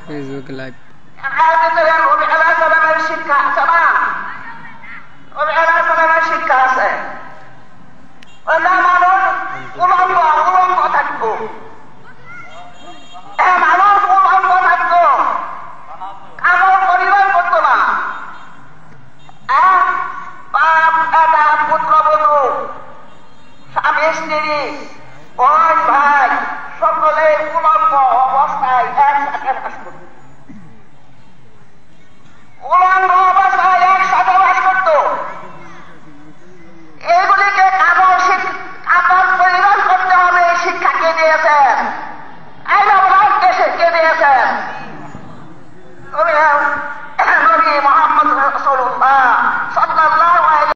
Facebook live শিক্ষা আছে না, শিক্ষা আছে। মানুষ উলঙ্গ থাকবো, মানুষ উলঙ্গ থাকবো, কামড় পরিবার করতো না। বাপ দাদা পুত্রবধূ স্বামী স্ত্রী বোন ভাই সকলে উলঙ্গ অবস্থায় একসাথে বাস করত, উলঙ্গ অবস্থায় একসাথে বাস করত। এগুলিকে কাপড় পরিধান করতে হবে, শিক্ষা কে দিয়েছেন? কে দিয়েছেন? তুমি